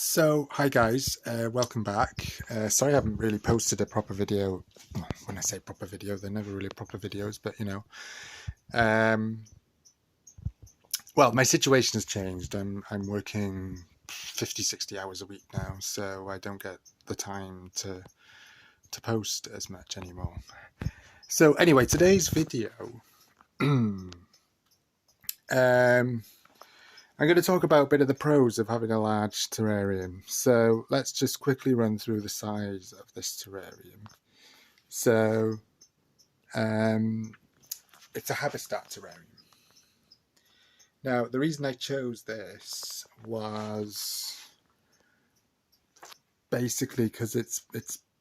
So, hi guys, welcome back. Sorry I haven't really posted a proper video. When I say proper video, they're never really proper videos, but you know. Well, my situation has changed. I'm working 50, 60 hours a week now, so I don't get the time to post as much anymore. So anyway, today's video, I'm going to talk about a bit of the pros of having a large terrarium. So let's just quickly run through the size of this terrarium. So it's a habitat terrarium. Now, the reason I chose this was basically because it's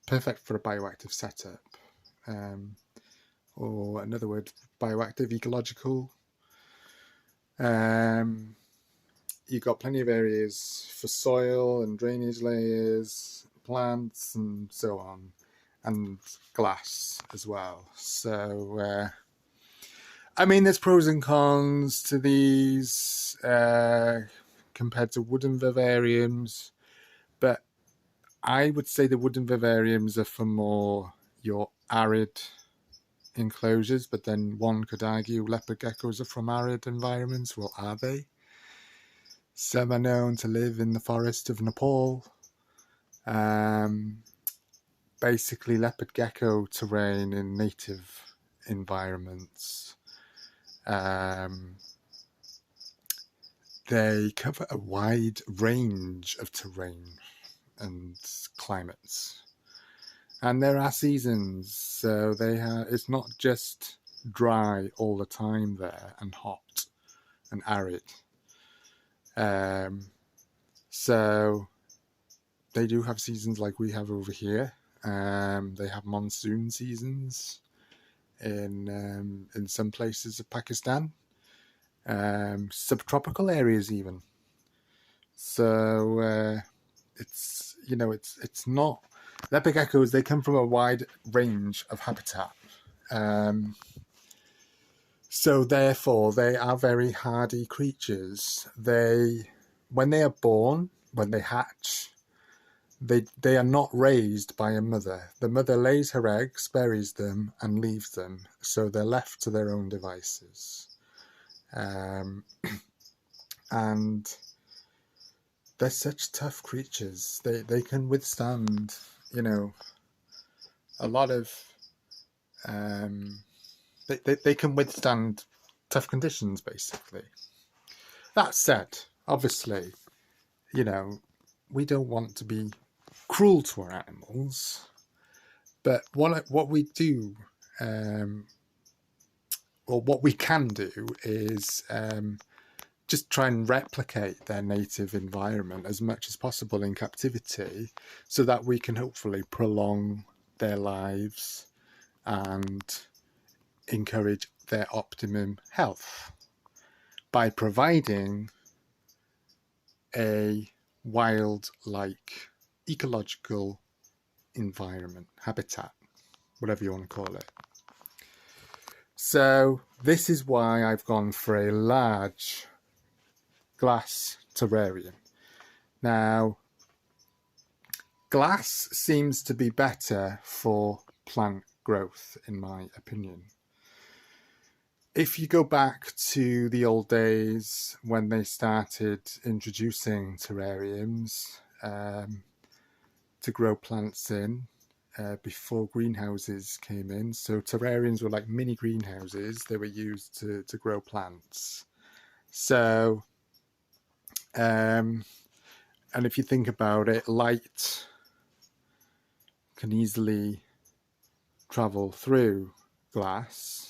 perfect for a bioactive setup, or another word, bioactive, ecological. You've got plenty of areas for soil and drainage layers, plants and so on, and glass as well. So, I mean, there's pros and cons to these compared to wooden vivariums, but I would say the wooden vivariums are for more your arid enclosures, but then one could argue leopard geckos are from arid environments. Well, are they? Some are known to live in the forest of Nepal. Basically, leopard gecko terrain in native environments. They cover a wide range of terrain and climates. And there are seasons, so it's not just dry all the time there and hot and arid. So they do have seasons like we have over here. They have monsoon seasons in some places of Pakistan, subtropical areas even. So it's not leopard geckos. They come from a wide range of habitat. So therefore, they are very hardy creatures. When they are born, when they hatch, they are not raised by a mother. The mother lays her eggs, buries them, and leaves them. So they're left to their own devices. And they're such tough creatures. They can withstand, a lot of... They can withstand tough conditions, basically. That said, obviously, we don't want to be cruel to our animals, but what we do, or what we can do, is just try and replicate their native environment as much as possible in captivity, so that we can hopefully prolong their lives and encourage their optimum health by providing a wild-like ecological environment, habitat, whatever you want to call it. So this is why I've gone for a large glass terrarium. Now, glass seems to be better for plant growth, in my opinion. If you go back to the old days when they started introducing terrariums to grow plants in, before greenhouses came in, so terrariums were like mini greenhouses. They were used to grow plants. So, and if you think about it, light can easily travel through glass,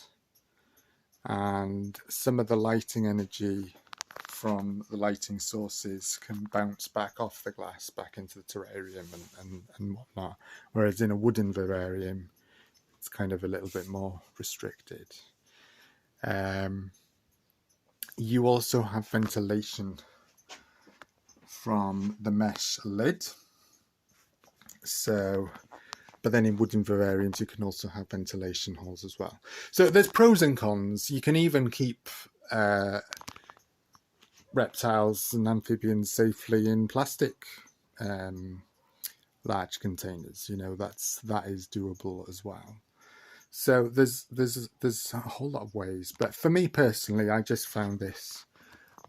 and some of the lighting energy from the lighting sources can bounce back off the glass back into the terrarium and whatnot, whereas in a wooden vivarium it's kind of a little bit more restricted. You also have ventilation from the mesh lid, but then in wooden vivariums you can also have ventilation holes as well. So there's pros and cons. You can even keep reptiles and amphibians safely in plastic large containers. You know, that is doable as well. So there's a whole lot of ways, but for me personally, I just found this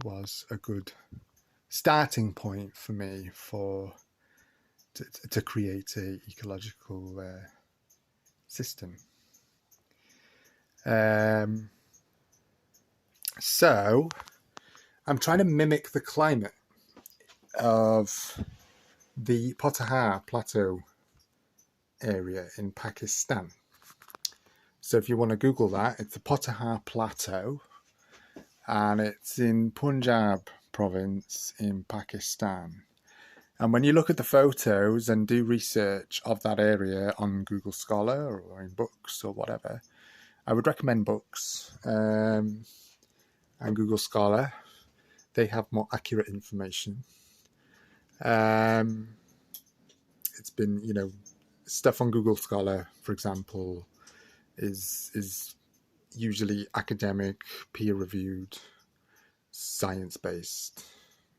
was a good starting point for me to create a ecological system. So I'm trying to mimic the climate of the Potahar Plateau area in Pakistan. So if you want to Google that, it's the Potahar Plateau, and it's in Punjab province in Pakistan. And when you look at the photos and do research of that area on Google Scholar or in books or whatever, I would recommend books and Google Scholar. They have more accurate information. It's been, you know, stuff on Google Scholar, for example, is usually academic, peer-reviewed, science-based,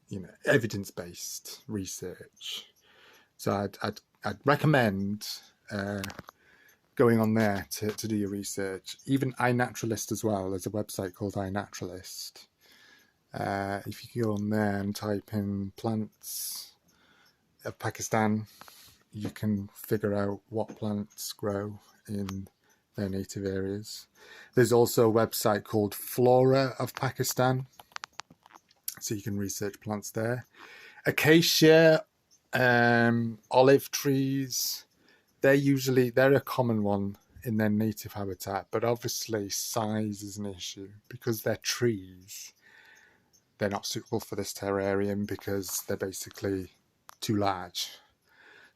you know, evidence-based research. So I'd recommend going on there to do your research. Even iNaturalist as well. There's a website called iNaturalist. If you go on there and type in plants of Pakistan, you can figure out what plants grow in their native areas. There's also a website called Flora of Pakistan, so you can research plants there. Acacia, olive trees, they're a common one in their native habitat, but obviously size is an issue because they're trees. They're not suitable for this terrarium because they're basically too large.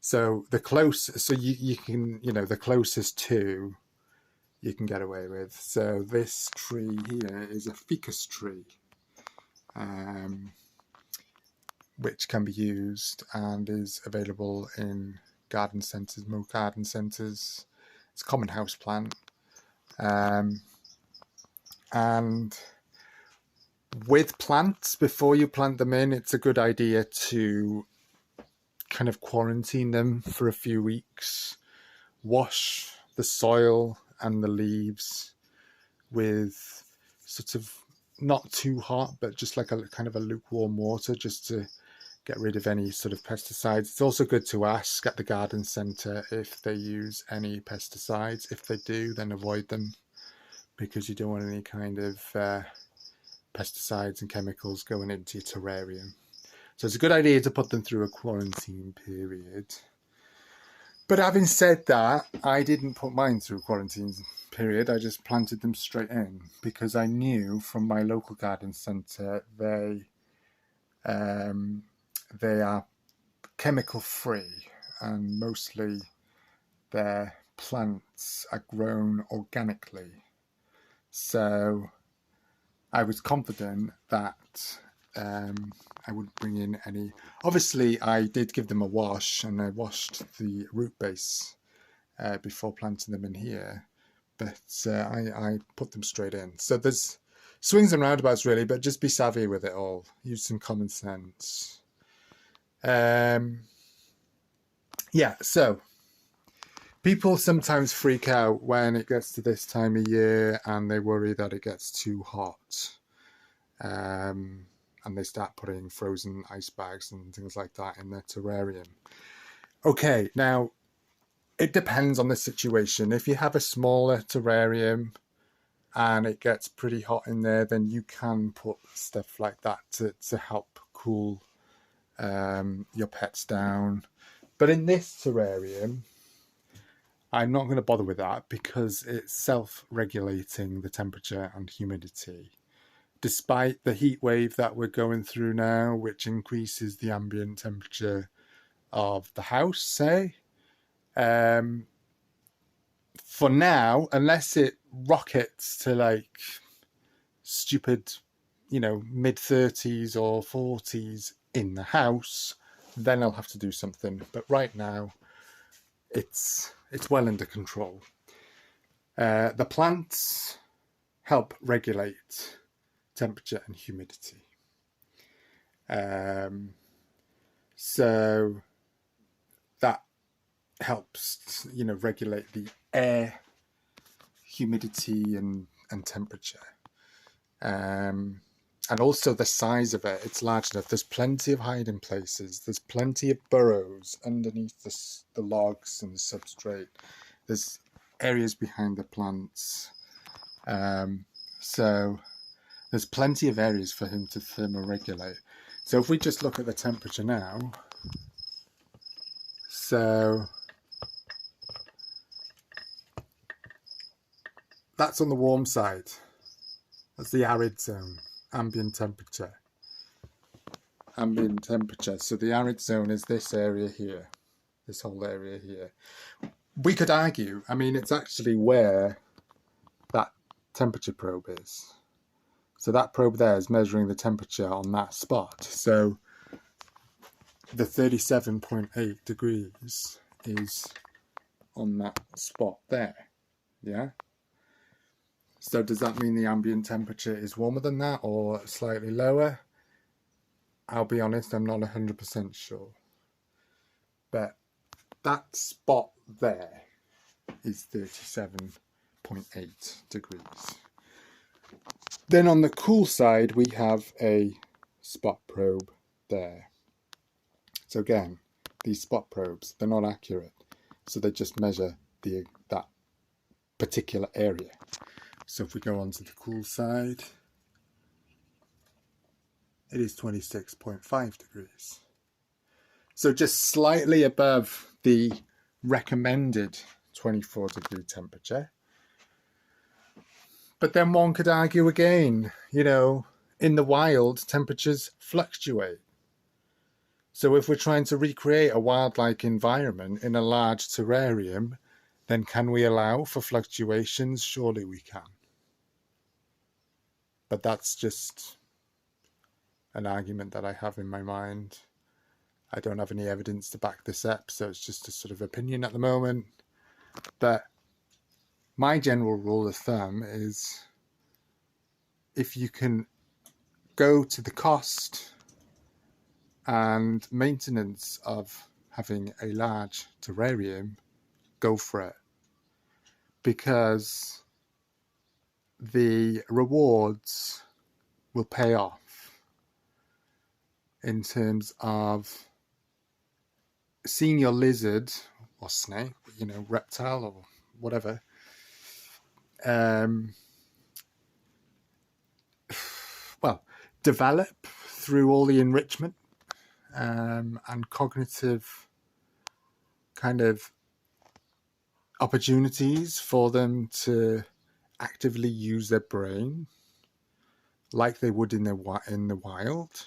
So the closest two you can get away with. So this tree here is a ficus tree, which can be used and is available in garden centres, most garden centres. It's a common house plant. And with plants, before you plant them in, it's a good idea to kind of quarantine them for a few weeks. Wash the soil and the leaves with sort of not too hot, but just like a kind of a lukewarm water, just to get rid of any sort of pesticides. It's also good to ask at the garden centre if they use any pesticides. If they do, then avoid them, because you don't want any kind of pesticides and chemicals going into your terrarium. So it's a good idea to put them through a quarantine period. But having said that, I didn't put mine through a quarantine period. I just planted them straight in because I knew from my local garden centre they are chemical free, and mostly their plants are grown organically. So I was confident that I wouldn't bring in any. Obviously, I did give them a wash, and I washed the root base before planting them in here. But I put them straight in. So there's swings and roundabouts really, but just be savvy with it all. Use some common sense. Yeah, so people sometimes freak out when it gets to this time of year and they worry that it gets too hot. And they start putting frozen ice bags and things like that in their terrarium. Okay, now it depends on the situation. If you have a smaller terrarium and it gets pretty hot in there, then you can put stuff like that to help cool your pets down. But in this terrarium, I'm not going to bother with that because it's self-regulating the temperature and humidity. Despite the heat wave that we're going through now, which increases the ambient temperature of the house, say, for now, unless it rockets to like stupid, mid-30s or 40s in the house, then I'll have to do something. But right now, it's well under control. The plants help regulate temperature and humidity. So helps, regulate the air humidity and temperature. And also the size of it, it's large enough. There's plenty of hiding places. There's plenty of burrows underneath the logs and the substrate. There's areas behind the plants. So there's plenty of areas for him to thermoregulate. So if we just look at the temperature now, so that's on the warm side. That's the arid zone, ambient temperature. Ambient temperature. So the arid zone is this area here, this whole area here. We could argue, I mean, it's actually where that temperature probe is. So that probe there is measuring the temperature on that spot. So the 37.8 degrees is on that spot there. Yeah. So does that mean the ambient temperature is warmer than that or slightly lower? I'll be honest, I'm not 100% sure. But that spot there is 37.8 degrees. Then on the cool side, we have a spot probe there. So again, these spot probes, they're not accurate. So they just measure that particular area. So if we go on to the cool side, it is 26.5 degrees. So just slightly above the recommended 24 degree temperature. But then one could argue again, in the wild, temperatures fluctuate. So if we're trying to recreate a wildlife environment in a large terrarium, then can we allow for fluctuations? Surely we can. But that's just an argument that I have in my mind. I don't have any evidence to back this up, so it's just a sort of opinion at the moment. But my general rule of thumb is if you can go to the cost and maintenance of having a large terrarium, go for it. Because the rewards will pay off in terms of seeing your lizard or snake, reptile or whatever, develop through all the enrichment and cognitive kind of opportunities for them to actively use their brain like they would in the wild,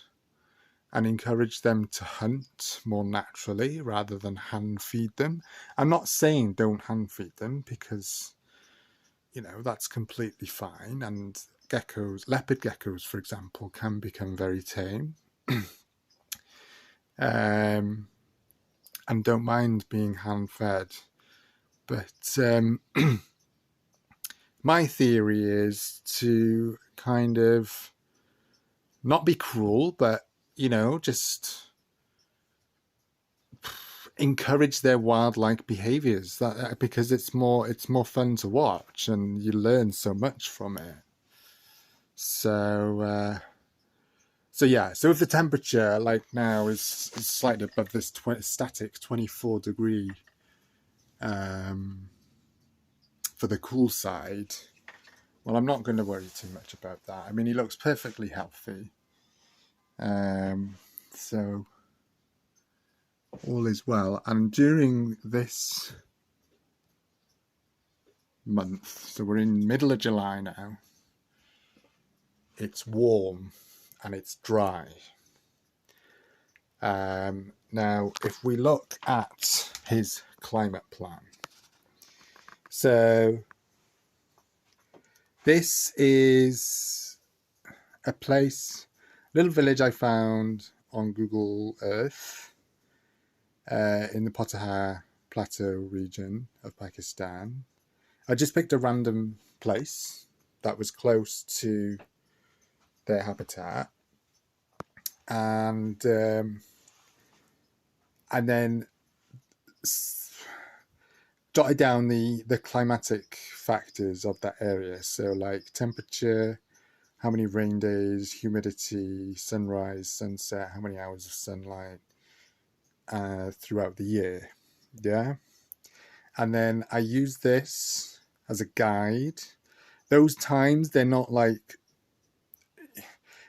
and encourage them to hunt more naturally rather than hand feed them. I'm not saying don't hand feed them, because that's completely fine, and leopard geckos, for example, can become very tame and don't mind being hand fed. But my theory is to kind of not be cruel, but just encourage their wildlife behaviors, because it's more fun to watch and you learn so much from it. So if the temperature like now is slightly above this static 24 degree for the cool side, well, I'm not going to worry too much about that. I mean, he looks perfectly healthy. So all is well. And during this month, so we're in middle of July now, it's warm and it's dry. Now, if we look at his climate plan, so this is a little village I found on Google Earth in the Potahar Plateau region of Pakistan. I just picked a random place that was close to their habitat, and then jotted down the climatic factors of that area. So like temperature, how many rain days, humidity, sunrise, sunset, how many hours of sunlight throughout the year. Yeah. And then I use this as a guide. Those times, they're not like,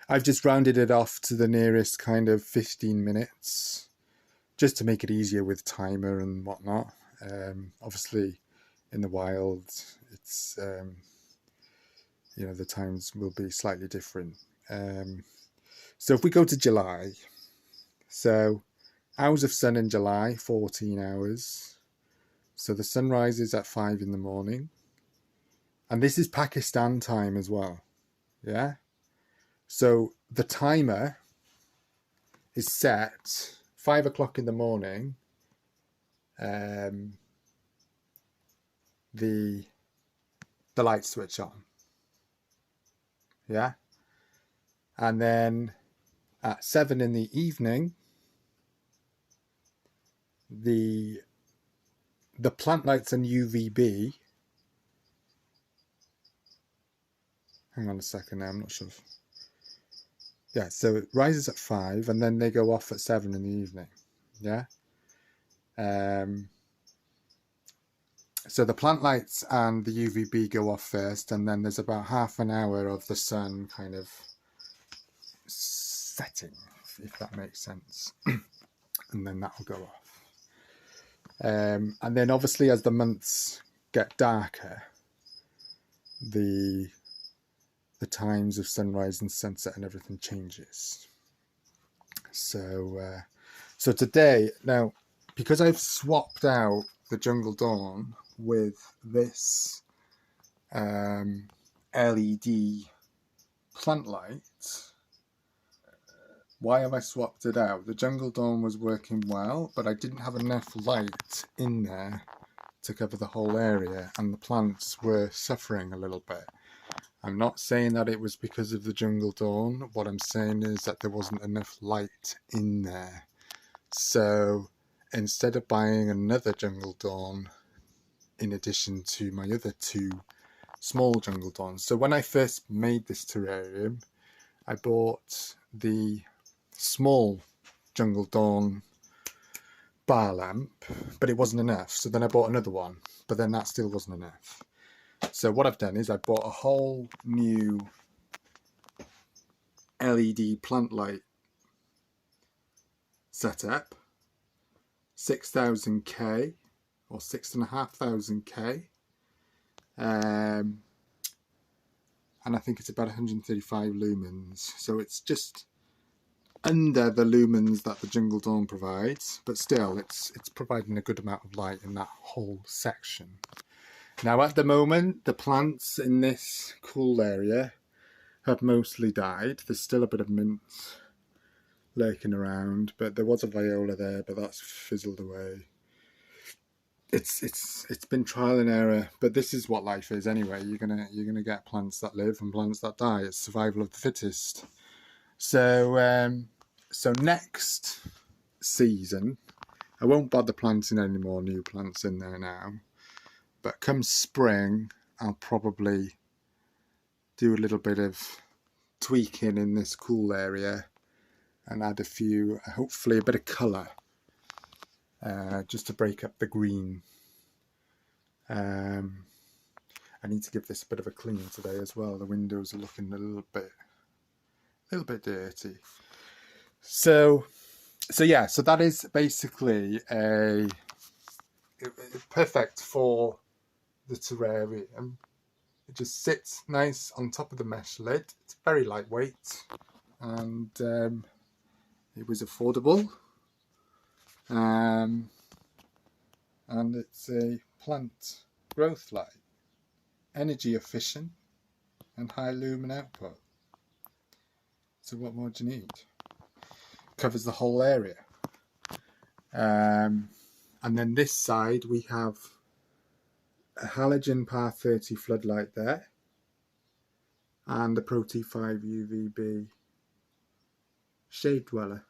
I've just rounded it off to the nearest kind of 15 minutes just to make it easier with timer and whatnot. Obviously, in the wild, it's, the times will be slightly different. So if we go to July, so hours of sun in July, 14 hours. So the sun rises at 5 in the morning. And this is Pakistan time as well. Yeah. So the timer is set 5 o'clock in the morning. The light switch on. Yeah. And then at 7 in the evening, the plant lights and UVB. Hang on a second now, I'm not sure. Yeah, so it rises at 5 and then they go off at 7 in the evening. Yeah. So the plant lights and the UVB go off first, and then there's about half an hour of the sun kind of setting, if that makes sense. And then that will go off. And then obviously as the months get darker, the times of sunrise and sunset and everything changes. So today, now, because I've swapped out the Jungle Dawn with this LED plant light. Why have I swapped it out? The Jungle Dawn was working well, but I didn't have enough light in there to cover the whole area, and the plants were suffering a little bit. I'm not saying that it was because of the Jungle Dawn. What I'm saying is that there wasn't enough light in there. So instead of buying another Jungle Dawn in addition to my other 2 small Jungle Dawns, so when I first made this terrarium, I bought the small Jungle Dawn bar lamp, but it wasn't enough. So then I bought another one, but then that still wasn't enough. So what I've done is I bought a whole new LED plant light setup, 6000K or 6500K, and I think it's about 135 lumens. So it's just under the lumens that the Jungle Dawn provides, but still it's providing a good amount of light in that whole section. Now at the moment, the plants in this cool area have mostly died. There's still a bit of mint lurking around, but there was a viola there, but that's fizzled away. It's been trial and error, but this is what life is anyway. You're gonna get plants that live and plants that die. It's survival of the fittest. So next season, I won't bother planting any more new plants in there now, but come spring, I'll probably do a little bit of tweaking in this cool area and add a few, hopefully a bit of colour, just to break up the green. I need to give this a bit of a clean today as well. The windows are looking a little bit dirty. So yeah, so that is basically perfect for the terrarium. It just sits nice on top of the mesh lid. It's very lightweight, and it was affordable. And it's a plant growth light, energy efficient and high lumen output. So what more do you need? Covers the whole area. And then this side we have a halogen par 30 floodlight there and a Pro T5 UVB shade dweller.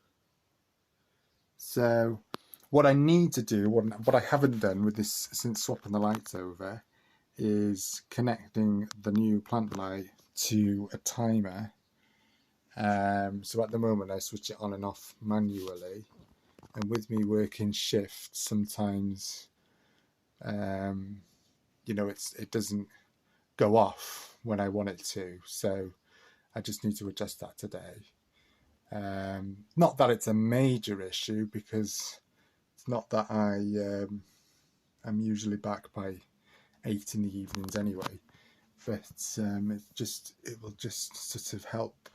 So What I need to do, what I haven't done with this since swapping the lights over, is connecting the new plant light to a timer. So at the moment I switch it on and off manually, and with me working shifts, sometimes it doesn't go off when I want it to. So I just need to adjust that today. Not that it's a major issue, because it's not that I'm usually back by 8 in the evenings anyway. But it will just sort of help.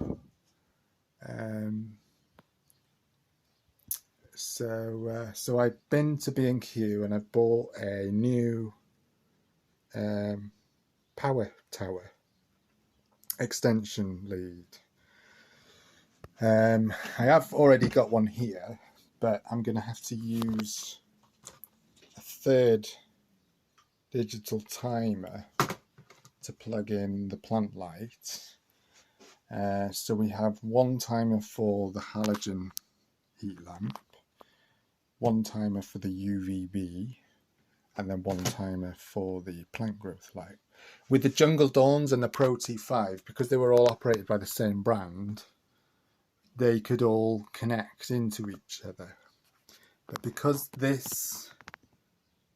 So I've been to B&Q and I've bought a new power tower extension lead. I have already got one here, but I'm going to have to use a third digital timer to plug in the plant light. So we have one timer for the halogen heat lamp, one timer for the UVB, and then one timer for the plant growth light. With the Jungle Dawns and the Pro T5, because they were all operated by the same brand, they could all connect into each other. But because this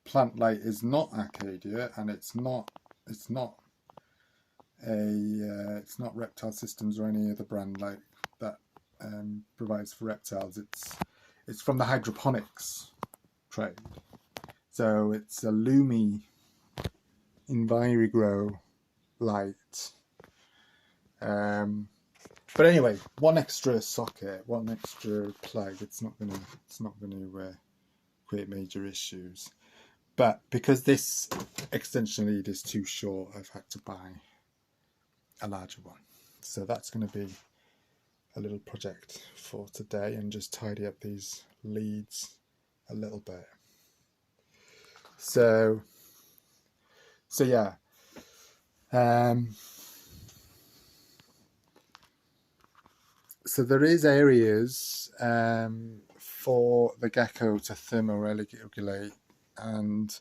plant light is not Arcadia, and it's not Reptile Systems or any other brand like that provides for reptiles. It's from the hydroponics trade. So it's a Lumi EnviroGrow light. But anyway, one extra socket, one extra plug. It's not going to create major issues. But because this extension lead is too short, I've had to buy a larger one. So that's going to be a little project for today, and just tidy up these leads a little bit. So yeah. So there is areas for the gecko to thermoregulate, and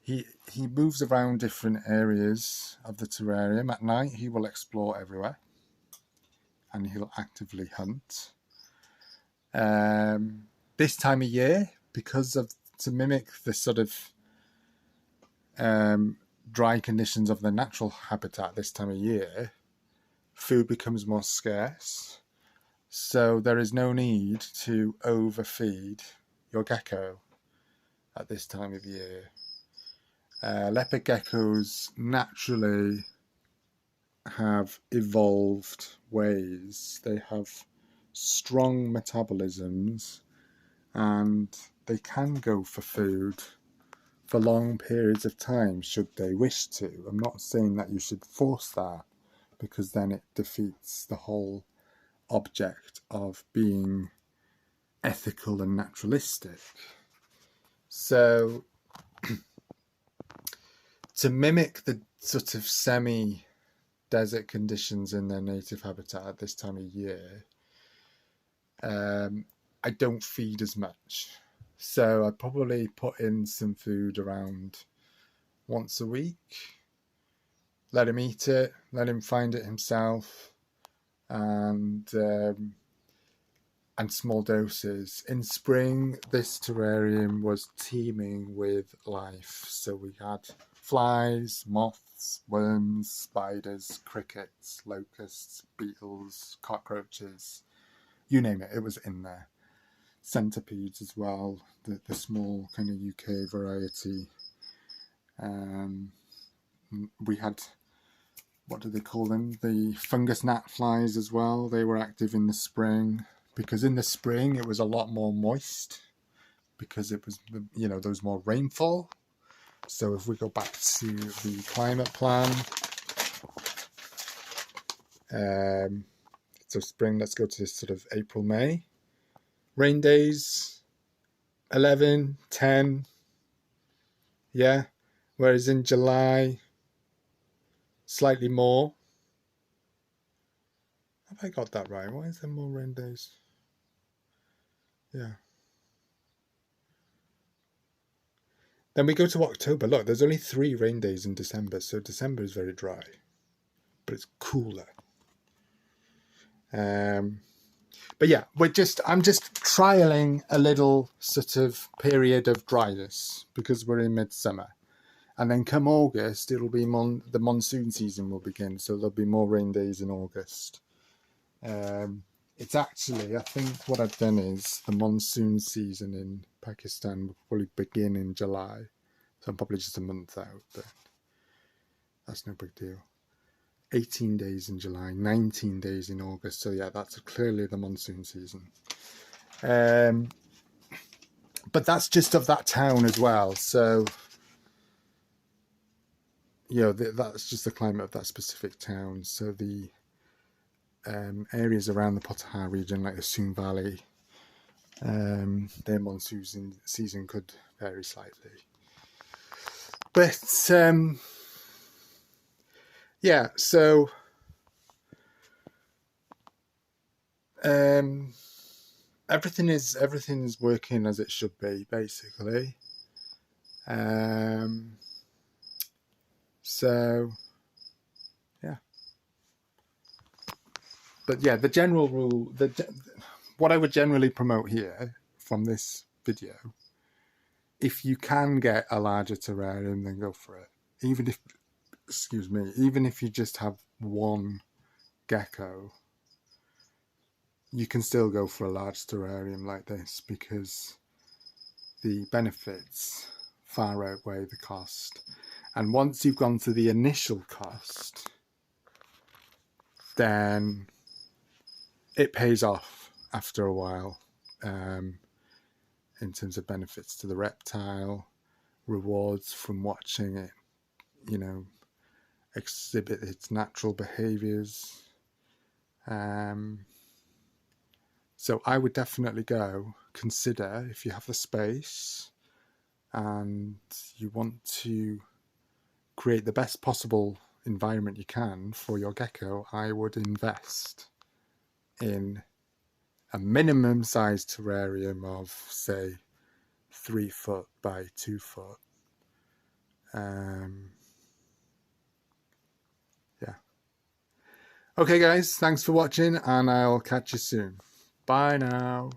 he moves around different areas of the terrarium. At night he will explore everywhere, and he'll actively hunt. This time of year, to mimic the sort of dry conditions of the natural habitat this time of year, food becomes more scarce. So there is no need to overfeed your gecko at this time of year. Leopard geckos naturally have evolved ways. They have strong metabolisms, and they can go for food for long periods of time should they wish to. I'm not saying that you should force that, because then it defeats the whole object of being ethical and naturalistic. So to mimic the sort of semi-desert conditions in their native habitat at this time of year, I don't feed as much. So I probably put in some food around once a week, let him eat it, let him find it himself, and small doses. In spring, this terrarium was teeming with life. So we had flies, moths, worms, spiders, crickets, locusts, beetles, cockroaches, you name it, it was in there. Centipedes as well, the small kind of UK variety. We had, what do they call them? The fungus gnat flies as well. They were active in the spring, because in the spring it was a lot more moist, because it was, there was more rainfall. So if we go back to the climate plan, so spring, let's go to sort of April, May. Rain days, 11, 10, yeah. Whereas in July, slightly more. Have I got that right? Why is there more rain days? Yeah. Then we go to October. Look, there's only 3 rain days in December, so December is very dry, but it's cooler. But yeah, I'm just trialing a little sort of period of dryness because we're in midsummer. And then come August, it'll be the monsoon season will begin, so there'll be more rain days in August. It's actually, I think what I've done is the monsoon season in Pakistan will probably begin in July. So I'm probably just a month out, but that's no big deal. 18 days in July, 19 days in August. So yeah, that's clearly the monsoon season. But that's just of that town as well. So, you know, that's just the climate of that specific town. So the areas around the Potahar region, like the Soon Valley, their monsoon season could vary slightly. But yeah, so everything is working as it should be, basically. So yeah, but yeah, the general rule, what I would generally promote here from this video, if you can get a larger terrarium, then go for it. Even if, excuse me, even if you just have one gecko, you can still go for a large terrarium like this because the benefits far outweigh the cost. And once you've gone through the initial cost, then it pays off after a while in terms of benefits to the reptile, rewards from watching it, you know, exhibit its natural behaviors. So I would definitely consider, if you have the space and you want to create the best possible environment you can for your gecko, I would invest in a minimum size terrarium of, say, 3 foot by 2 foot. Yeah. Okay, guys, thanks for watching, and I'll catch you soon. Bye now.